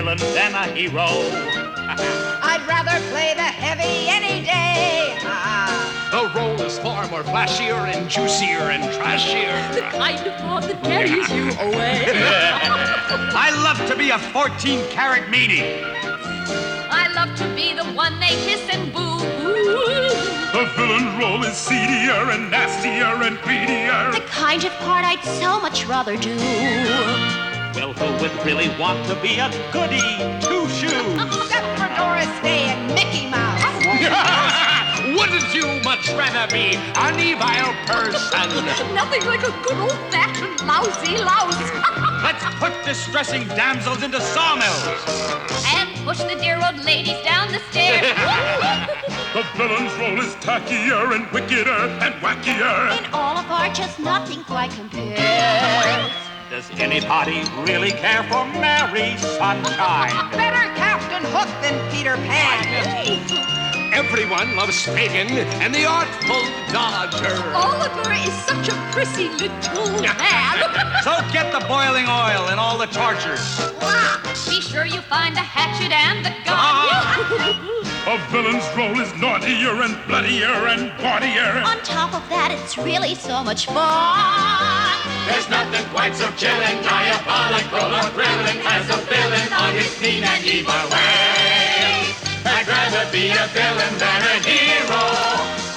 villain than a hero. I'd rather play the heavy any day. The role is far more flashier and juicier and trashier. The kind of part that carries you away. I love to be a 14-karat meanie. I love to be the one they kiss and boo. The villain role is seedier and nastier and greedier. The kind of part I'd so much rather do. Well, who would really want to be a goody two-shoes? Except for Doris Day and Mickey Mouse. Wouldn't you much rather be an evil person? Nothing like a good old-fashioned lousy louse. Let's put distressing damsels into sawmills. And push the dear old ladies down the stairs. The villain's role is tackier and wickeder and wackier. In all of art, just nothing quite compares. Does anybody really care for Mary Sunshine? Better Captain Hook than Peter Pan. Everyone loves Fagin and the artful Dodger. Oliver is such a prissy little man. So get the boiling oil and all the tortures. Be sure you find the hatchet and the gun. A villain's role is naughtier and bloodier and gaudier. On top of that, it's really so much fun. There's nothing quite so chilling, diabolical, or thrilling as a villain on his mean and evil way. I'd rather be a villain than a hero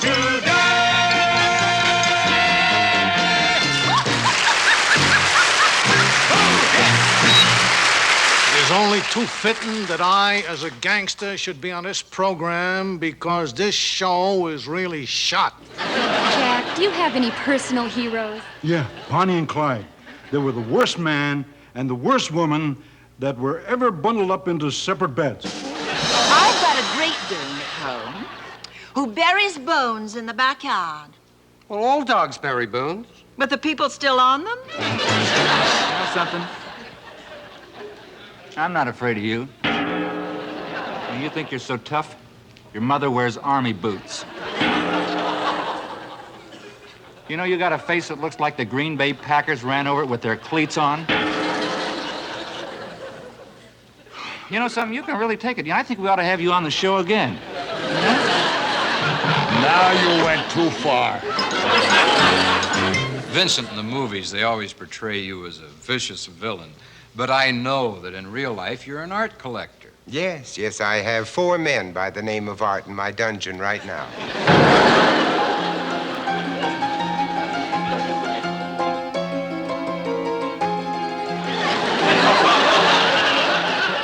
today. It is only too fitting that I, as a gangster, should be on this program because this show is really shot. Jack, do you have any personal heroes? Yeah, Bonnie and Clyde. They were the worst man and the worst woman that were ever bundled up into separate beds. I've got a great dame at home who buries bones in the backyard. Well, all dogs bury bones. But the people still on them? You know something? I'm not afraid of you. You think you're so tough? Your mother wears army boots. You know, you got a face that looks like the Green Bay Packers ran over it with their cleats on. You know something? You can really take it. I think we ought to have you on the show again. Now you went too far. Vincent, in the movies, they always portray you as a vicious villain. But I know that in real life, you're an art collector. Yes, I have 4 men by the name of Art in my dungeon right now.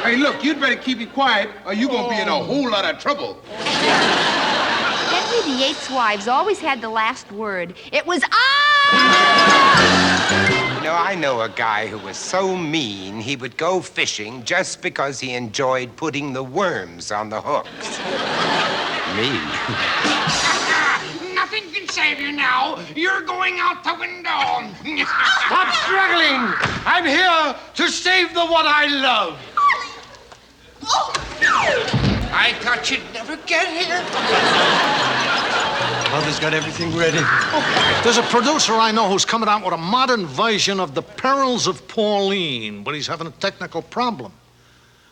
Hey, look, you'd better keep it quiet or you're gonna be in a whole lot of trouble. Henry VIII's wives always had the last word. It was You know, I know a guy who was so mean he would go fishing just because he enjoyed putting the worms on the hooks. Me. Nothing can save you now. You're going out the window. Stop struggling! I'm here to save the one I love. I thought you'd never get here. Mother's got everything ready. There's a producer I know who's coming out with a modern version of The Perils of Pauline, but he's having a technical problem.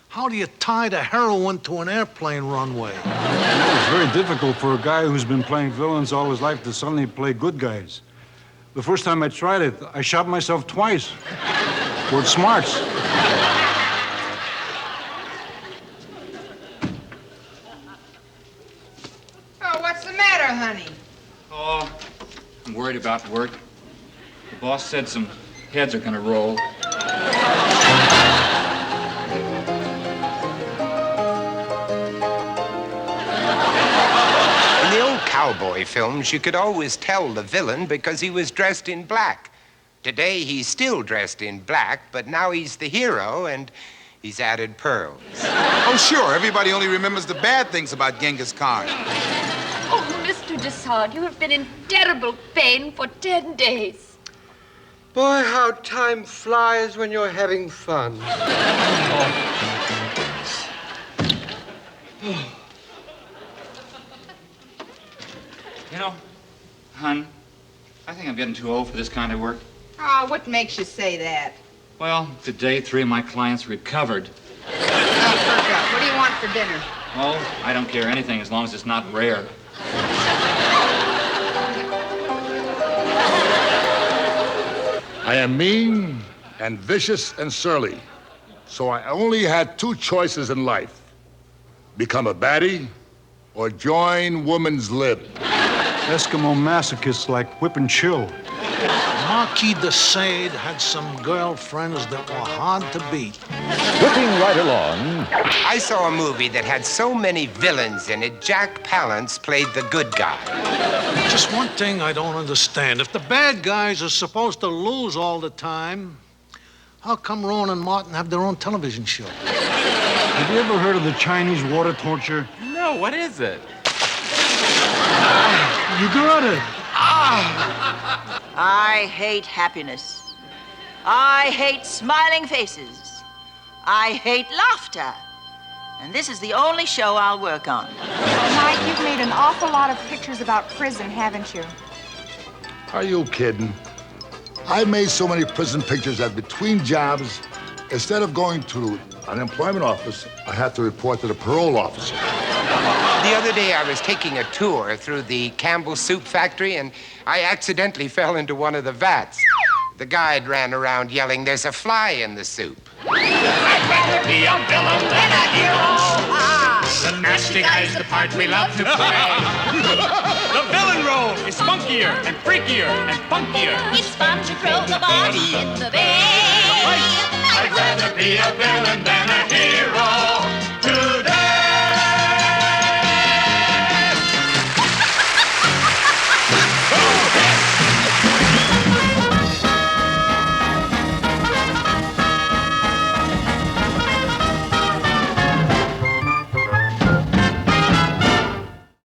How do you tie the heroine to an airplane runway? It's very difficult for a guy who's been playing villains all his life to suddenly play good guys. The first time I tried it, I shot myself twice. With smarts. Oh, what's the matter, honey? Oh, I'm worried about work. The boss said some heads are gonna roll. In the old cowboy films, you could always tell the villain because he was dressed in black. Today, he's still dressed in black, but now he's the hero, and he's added pearls. Oh, sure. Everybody only remembers the bad things about Genghis Khan. Oh, Mr. Desard, you have been in terrible pain for 10 days. Boy, how time flies when you're having fun. You know, hon, I think I'm getting too old for this kind of work. Oh, what makes you say that? Well, today 3 of my clients recovered. perk up. What do you want for dinner? Oh, I don't care anything as long as it's not rare. I am mean and vicious and surly. So I only had two choices in life. Become a baddie or join woman's lib. Eskimo masochists like Whip and Chill. Marquis de Sade had some girlfriends that were hard to beat. Whipping right along. I saw a movie that had so many villains in it, Jack Palance played the good guy. Just one thing I don't understand. If the bad guys are supposed to lose all the time, how come Rowan and Martin have their own television show? Have you ever heard of the Chinese water torture? No, what is it? You got it. I hate happiness. I hate smiling faces. I hate laughter. And this is the only show I'll work on. Mike, you've made an awful lot of pictures about prison, haven't you? Are you kidding? I made so many prison pictures that between jobs, instead of going to an employment office, I had to report to the parole officer. The other day I was taking a tour through the Campbell soup factory and I accidentally fell into one of the vats. The guide ran around yelling, "There's a fly in the soup." I'd rather be a villain than a hero. The nasty guy's the part we love to play. The villain role is funkier and freakier and funkier. It's fun to throw the body in the bay. I'd rather be a villain than a hero.